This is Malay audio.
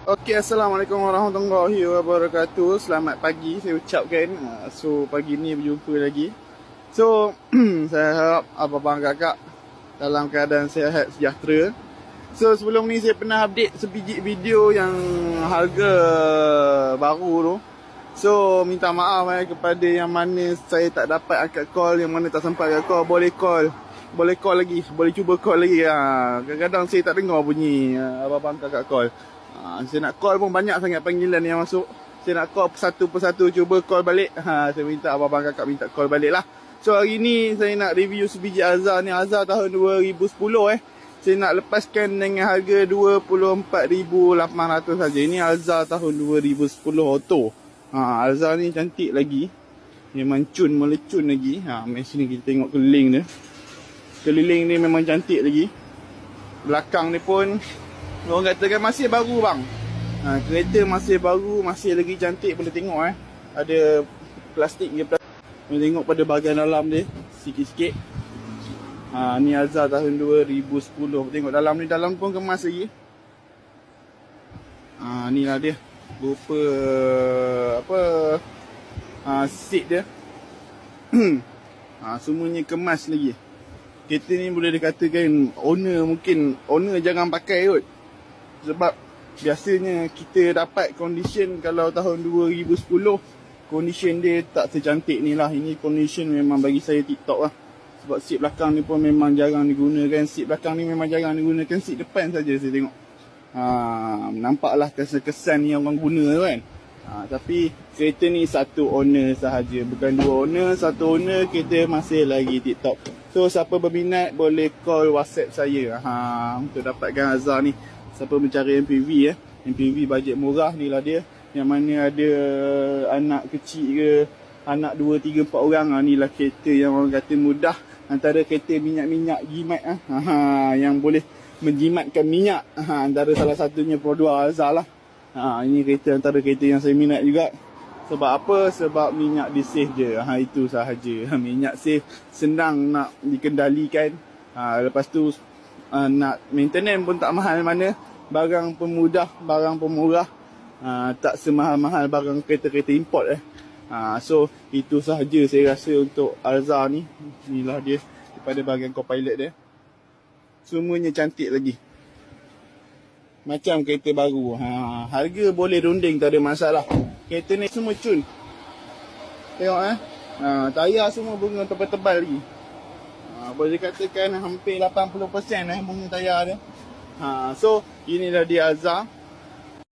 Okey, Assalamualaikum warahmatullahi wabarakatuh. Selamat pagi saya ucapkan. So pagi ni berjumpa lagi. So saya harap abang-abang kakak dalam keadaan sihat sejahtera. So sebelum ni saya pernah update sebiji video yang harga baru tu. So minta maaf kepada yang mana saya tak dapat angkat call, yang mana tak sempat angkat call, boleh call lagi, boleh cuba call lagi. Kadang-kadang saya tak dengar bunyi abang-abang kakak call. Saya nak call pun banyak sangat panggilan yang masuk. Saya nak call satu persatu, cuba call balik. Saya minta abang-abang kakak minta call balik lah. So hari ni saya nak review sebiji Alza ni. Alza tahun 2010 Saya nak lepaskan dengan harga 24,800 saja. Ini Alza tahun 2010 auto. Alza ni cantik lagi. Memang cun melecun lagi. Mari sini kita tengok keliling dia. Keliling ni memang cantik lagi. Belakang ni pun orang katakan masih baru bang. Kereta masih baru, masih lagi cantik. Boleh tengok ada plastik ke plastik. Boleh tengok pada bahagian dalam dia sikit-sikit. Ni Alza tahun 2010. Tengok dalam ni, dalam pun kemas lagi. Ni lah dia. Rupa seat dia. Semuanya kemas lagi. Kereta ni boleh dikatakan mungkin owner jangan pakai kot. Sebab biasanya kita dapat condition kalau tahun 2010 condition dia tak secantik ni lah. Ini condition memang bagi saya TikTok lah. Sebab seat belakang ni pun memang jarang digunakan. Seat belakang ni memang jarang digunakan. Seat depan saja saya tengok. Nampaklah kesan-kesan yang orang guna tu kan. Tapi kereta ni satu owner sahaja. Bukan dua owner, satu owner. Kereta masih lagi TikTok. So siapa berminat boleh call WhatsApp saya untuk dapatkan Alza ni. Siapa mencari MPV MPV bajet murah ni lah dia. Yang mana ada anak kecil ke, anak 2, 3, 4 orang. Ni lah kereta yang orang kata mudah. Antara kereta minyak-minyak jimat yang boleh menjimatkan minyak. Antara salah satunya produk Alza lah. Ini kereta antara kereta yang saya minat juga. Sebab apa? Sebab minyak dia safe je. Itu sahaja. Minyak safe, senang nak dikendalikan. Lepas tu nak maintenance pun tak mahal mana. Barang pun mudah, barang pun murah. Tak semahal-mahal barang kereta-kereta import So itu sahaja saya rasa untuk Alza ni. Inilah dia daripada bahagian co-pilot dia. Semuanya cantik lagi. Macam kereta baru. Harga boleh runding, tak ada masalah. Kereta ni semua cun. Tengok tayar semua bunga tebal-tebal lagi. Boleh dikatakan hampir 80% bunga tayar dia. So inilah dia Alza.